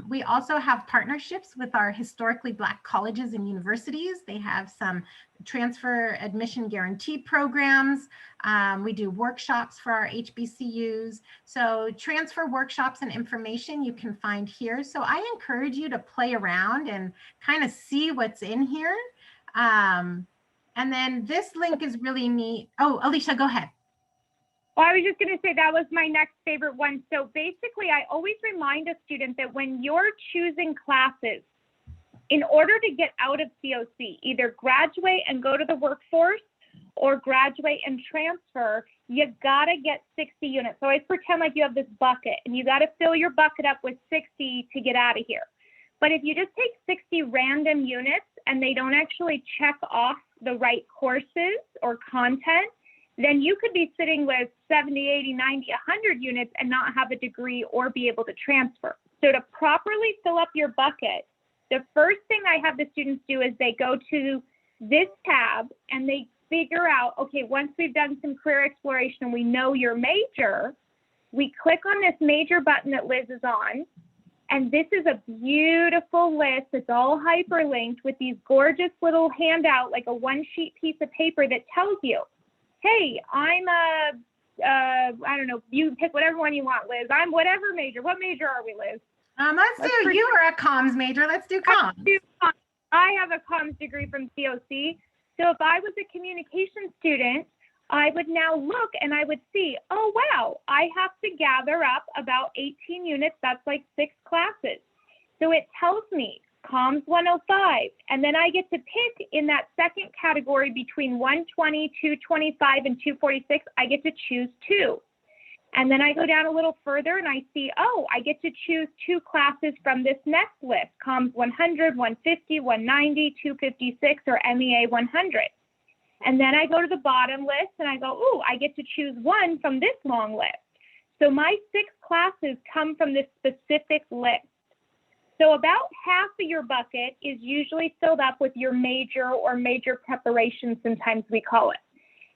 We also have partnerships with our historically Black colleges and universities. They have some transfer admission guarantee programs. We do workshops for our HBCUs. So transfer workshops and information you can find here. So I encourage you to play around and kind of see what's in here. And then this link is really neat. Oh, Alicia, go ahead.
Well, I was just going to say that was my next favorite one. So basically, I always remind a student that when you're choosing classes, in order to get out of COC, either graduate and go to the workforce or graduate and transfer, you got to get 60 units. So I always pretend like you have this bucket and you got to fill your bucket up with 60 to get out of here. But if you just take 60 random units and they don't actually check off the right courses or content, then you could be sitting with 70, 80, 90, 100 units and not have a degree or be able to transfer. So to properly fill up your bucket, the first thing I have the students do is they go to this tab and they figure out, okay, once we've done some career exploration and we know your major, we click on this major button that Liz is on. And this is a beautiful list. It's all hyperlinked with these gorgeous little handout, like a one-sheet piece of paper that tells you, hey, I'm I don't know, you pick whatever one you want, Liz. I'm whatever major. What major are we, Liz?
You are a comms major. Let's do comms.
I have a comms degree from COC. So if I was a communication student, I would now look and I would see, oh, wow, I have to gather up about 18 units. That's like 6 classes. So it tells me Comms 105, and then I get to pick in that second category between 120, 225, and 246. I get to choose 2. And then I go down a little further and I see, oh, I get to choose 2 classes from this next list, Comms 100, 150, 190, 256, or MEA 100. And then I go to the bottom list and I go, oh, I get to choose 1 from this long list. So my 6 classes come from this specific list. So about half of your bucket is usually filled up with your major or major preparation, sometimes we call it.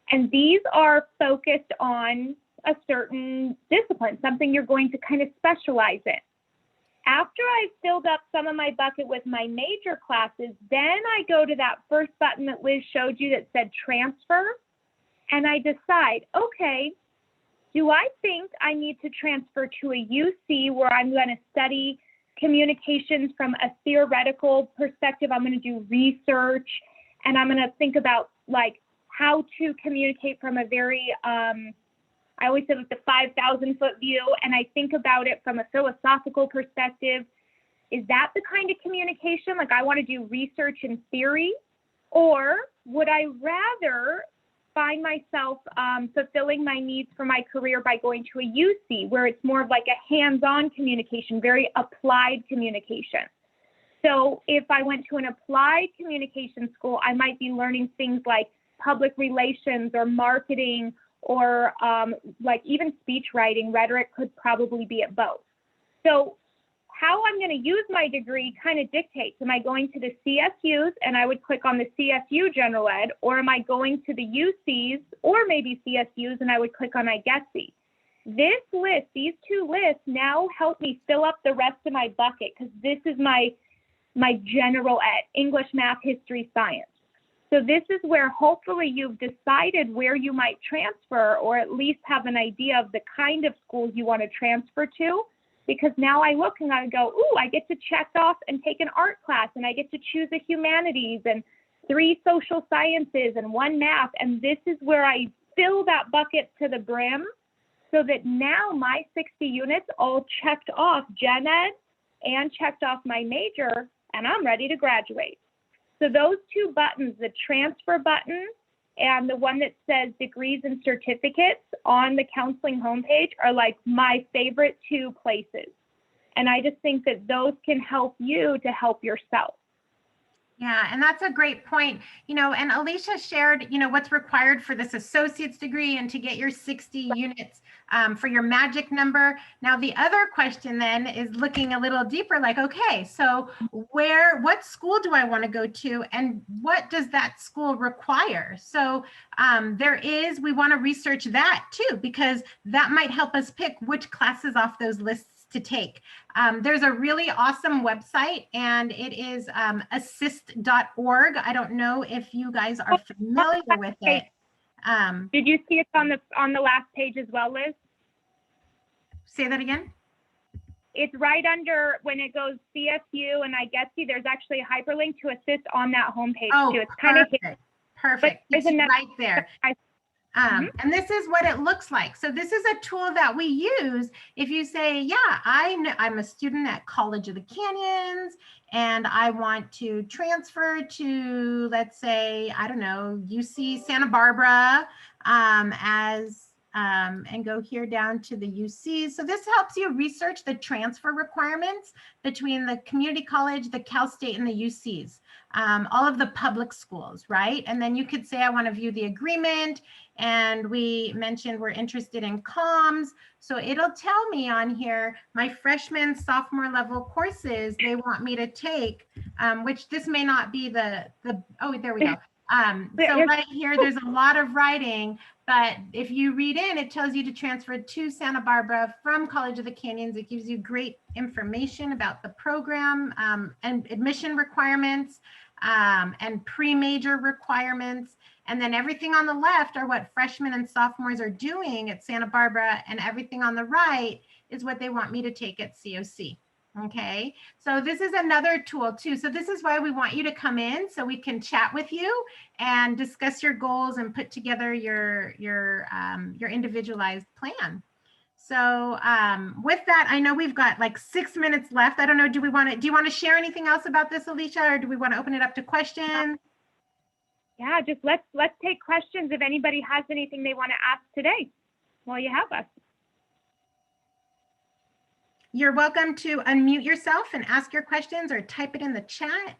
And these are focused on a certain discipline, something you're going to kind of specialize in. After I've filled up some of my bucket with my major classes, then I go to that first button that Liz showed you that said transfer, and I decide, okay, do I think I need to transfer to a UC where I'm going to study communications from a theoretical perspective? I'm going to do research, and I'm going to think about like how to communicate from a very, I always say like the 5,000-foot view, and I think about it from a philosophical perspective. Is that the kind of communication? Like I want to do research and theory, or would I rather find myself fulfilling my needs for my career by going to a UC, where it's more of like a hands-on communication, very applied communication. So if I went to an applied communication school, I might be learning things like public relations or marketing, or like even speech writing. Rhetoric could probably be at both. So how I'm going to use my degree kind of dictates, am I going to the CSUs and I would click on the CSU General Ed, or am I going to the UCs or maybe CSUs and I would click on IGETC? This list, these two lists now help me fill up the rest of my bucket, because this is my general ed, English, math, history, science. So this is where hopefully you've decided where you might transfer, or at least have an idea of the kind of schools you want to transfer to. Because now I look and I go, ooh, I get to check off and take an art class, and I get to choose a humanities and 3 social sciences and 1 math. And this is where I fill that bucket to the brim, so that now my 60 units all checked off gen ed and checked off my major, and I'm ready to graduate. So those 2 buttons, the transfer button and the one that says degrees and certificates on the counseling homepage, are like my favorite 2 places. And I just think that those can help you to help yourself.
Yeah, and that's a great point. And Alicia shared, what's required for this associate's degree and to get your 60 units for your magic number. Now, the other question then is looking a little deeper, like, okay, so what school do I want to go to, and what does that school require? So we want to research that too, because that might help us pick which classes off those lists to take. There's a really awesome website, and it is assist.org. I don't know if you guys are familiar with it.
Did you see it on the last page as well, Liz?
Say that again.
It's right under, when it goes CSU and IGETC, there's actually a hyperlink to Assist on that homepage too. It's kind of
perfect. It's right there. And this is what it looks like. So this is a tool that we use if you say, yeah, I'm a student at College of the Canyons, and I want to transfer to, let's say, I don't know, UC Santa Barbara, and go here down to the UC. So this helps you research the transfer requirements between the community college, the Cal State, and the UCs, all of the public schools, right? And then you could say, I want to view the agreement. And we mentioned we're interested in comms. So it'll tell me on here, my freshman, sophomore level courses they want me to take, which this may not be oh, there we go. So right here, there's a lot of writing, but if you read in, it tells you to transfer to Santa Barbara from College of the Canyons. It gives you great information about the program and admission requirements and pre-major requirements. And then everything on the left are what freshmen and sophomores are doing at Santa Barbara, and everything on the right is what they want me to take at COC. Okay, so this is another tool too. So this is why we want you to come in, so we can chat with you and discuss your goals and put together your individualized plan. So with that, I know we've got like 6 minutes left. I don't know, do you want to share anything else about this, Alicia, or do we want to open it up to questions?
Yeah, just let's take questions if anybody has anything they want to ask today while you have us.
You're welcome to unmute yourself and ask your questions, or type it in the chat.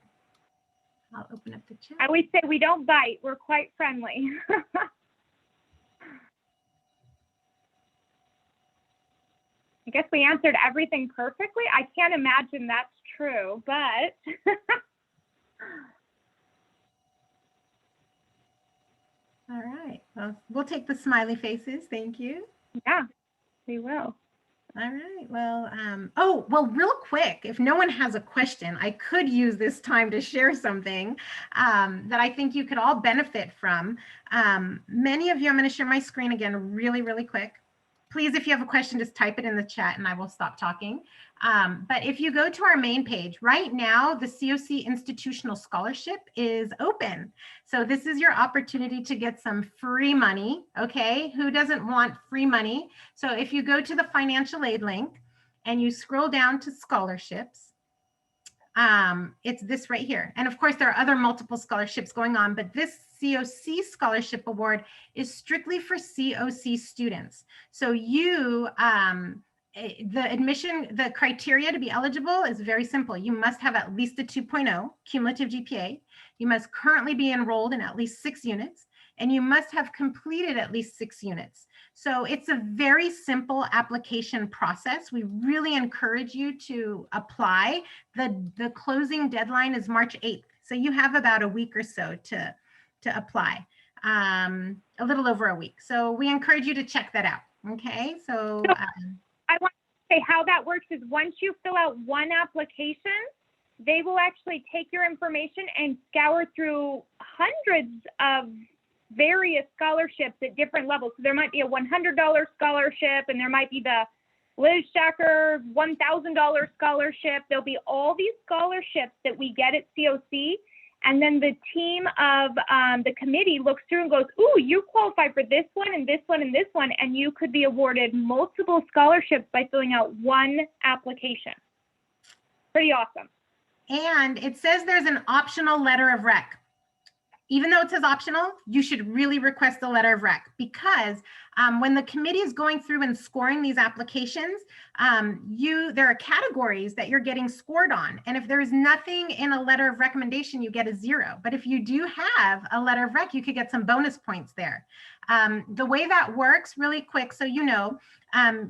I'll open up the chat.
I always say we don't bite. We're quite friendly. I guess we answered everything perfectly. I can't imagine that's true, but.
All right, well, we'll take the smiley faces. Thank you.
Yeah, we will.
All right, well, real quick, if no one has a question, I could use this time to share something that I think you could all benefit from. Many of you, I'm going to share my screen again really, really quick. Please, if you have a question, just type it in the chat and I will stop talking. But if you go to our main page, right now, the COC Institutional Scholarship is open. So this is your opportunity to get some free money, okay? Who doesn't want free money? So if you go to the financial aid link and you scroll down to scholarships, it's this right here. And of course, there are other multiple scholarships going on, but this COC Scholarship Award is strictly for COC students. So you, the criteria to be eligible is very simple. You must have at least a 2.0 cumulative GPA. You must currently be enrolled in at least 6 units, and you must have completed at least 6 units. So it's a very simple application process. We really encourage you to apply. The closing deadline is March 8th. So you have about a week or so to apply, a little over a week. So we encourage you to check that out. Okay, so.
I want to say how that works is once you fill out one application, they will actually take your information and scour through hundreds of various scholarships at different levels. So there might be a $100 scholarship, and there might be the Liz Shacker $1,000 scholarship. There'll be all these scholarships that we get at COC. And then the team of the committee looks through and goes, ooh, you qualify for this one and this one and this one. And you could be awarded multiple scholarships by filling out one application. Pretty awesome.
And it says there's an optional letter of rec. Even though it says optional, you should really request a letter of rec, because when the committee is going through and scoring these applications, there are categories that you're getting scored on. And if there's nothing in a letter of recommendation, you get a 0. But if you do have a letter of rec, you could get some bonus points there. The way that works, really quick, so you know,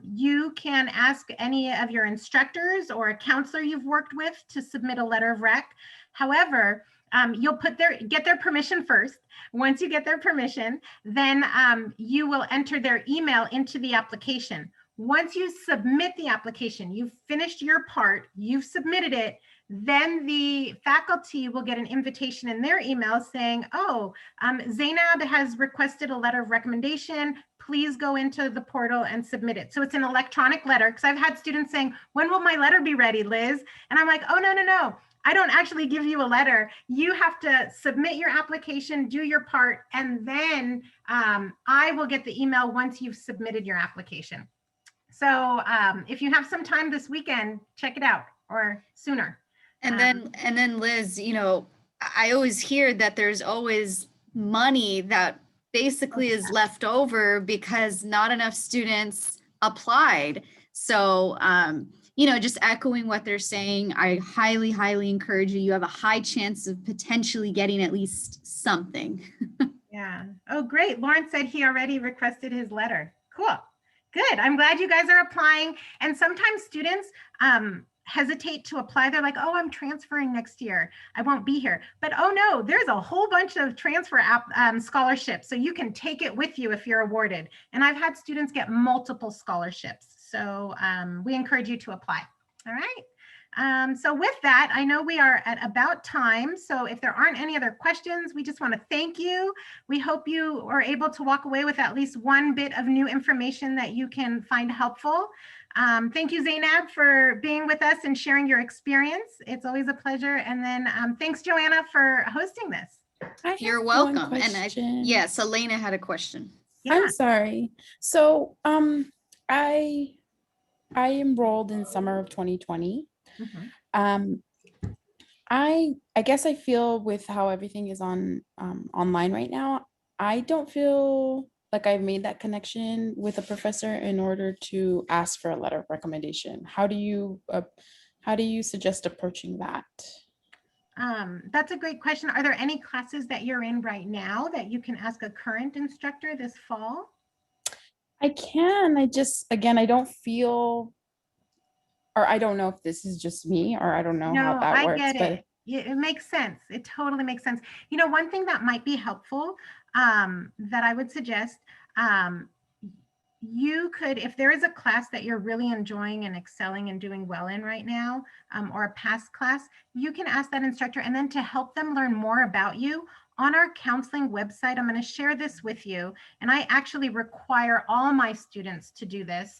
you can ask any of your instructors or a counselor you've worked with to submit a letter of rec. However, you'll get their permission first. Once you get their permission, then you will enter their email into the application. Once you submit the application, you've finished your part, you've submitted it, then the faculty will get an invitation in their email saying, oh, Zainab has requested a letter of recommendation. Please go into the portal and submit it. So it's an electronic letter, because I've had students saying, when will my letter be ready, Liz? And I'm like, oh, no. I don't actually give you a letter. You have to submit your application, do your part, and then I will get the email once you've submitted your application. So if you have some time this weekend, check it out, or sooner.
And then Liz, you know, I always hear that there's always money that basically is left over because not enough students applied. So, you know, just echoing what they're saying, I highly, highly encourage you. You have a high chance of potentially getting at least something.
Yeah. Oh, great. Lawrence said he already requested his letter. Cool. Good. I'm glad you guys are applying. And sometimes students hesitate to apply. They're like, oh, I'm transferring next year. I won't be here. But oh no, there's a whole bunch of transfer scholarships. So you can take it with you if you're awarded. And I've had students get multiple scholarships. So we encourage you to apply. All right. So with that, I know we are at about time. So if there aren't any other questions, we just want to thank you. We hope you are able to walk away with at least one bit of new information that you can find helpful. Thank you, Zainab, for being with us and sharing your experience. It's always a pleasure. And then thanks, Joanna, for hosting this.
You're welcome. And yes, Elena had a question.
Yeah. I'm sorry. So I enrolled in summer of 2020. Mm-hmm. I guess I feel with how everything is on online right now, I don't feel like I've made that connection with a professor in order to ask for a letter of recommendation. How do you suggest approaching that?
That's a great question. Are there any classes that you're in right now that you can ask a current instructor this fall?
I can. I don't feel, or I don't know if this is just me, or I don't know how that works.
Get it. It makes sense. It totally makes sense. You know, one thing that might be helpful that I would suggest, you could, if there is a class that you're really enjoying and excelling and doing well in right now, or a past class, you can ask that instructor, and then to help them learn more about you, on our counseling website, I'm going to share this with you, and I actually require all my students to do this.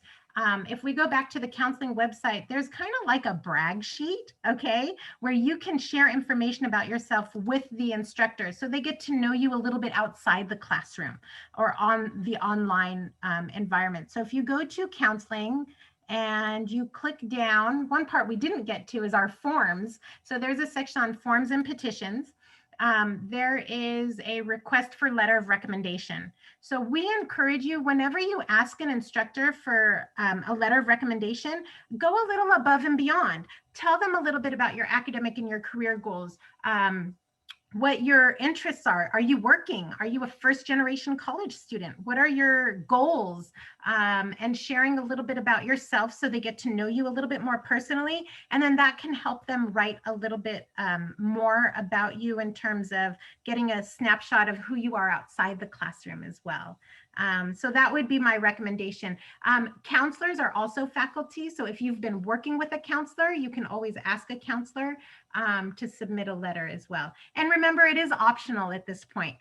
If we go back to the counseling website, there's kind of like a brag sheet, okay, where you can share information about yourself with the instructor, so they get to know you a little bit outside the classroom or on the online environment. So if you go to counseling and you click down, one part we didn't get to is our forms. So there's a section on forms and petitions. there is a request for letter of recommendation. So we encourage you, whenever you ask an instructor for a letter of recommendation, go a little above and beyond. Tell them a little bit about your academic and your career goals. What your interests are. Are you working? Are you a first generation college student? What are your goals? And sharing a little bit about yourself so they get to know you a little bit more personally. And then that can help them write a little bit more about you in terms of getting a snapshot of who you are outside the classroom as well. So that would be my recommendation. Counselors are also faculty. So if you've been working with a counselor, you can always ask a counselor to submit a letter as well. And remember, it is optional at this point.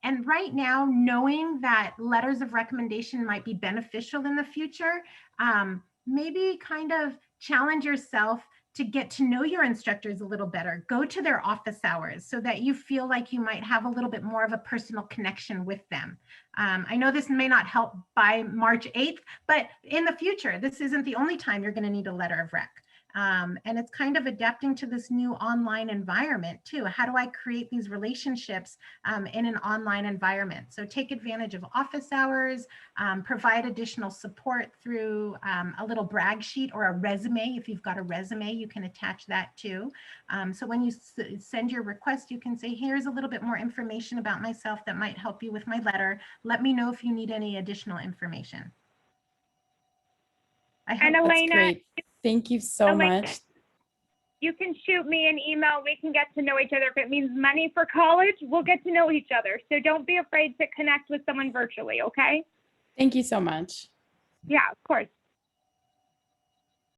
And right now, knowing that letters of recommendation might be beneficial in the future, maybe kind of challenge yourself to get to know your instructors a little better. Go to their office hours so that you feel like you might have a little bit more of a personal connection with them. I know this may not help by March 8th, but in the future, this isn't the only time you're going to need a letter of rec. And it's kind of adapting to this new online environment too. How do I create these relationships in an online environment? So take advantage of office hours, provide additional support through a little brag sheet or a resume. If you've got a resume, you can attach that too. So when you send your request, you can say, here's a little bit more information about myself that might help you with my letter. Let me know if you need any additional information.
And
That's
Elena,
great. Thank you so
Elena,
much.
you can shoot me an email. We can get to know each other. If it means money for college, we'll get to know each other. So don't be afraid to connect with someone virtually, okay?
Thank you so much.
Yeah, of course.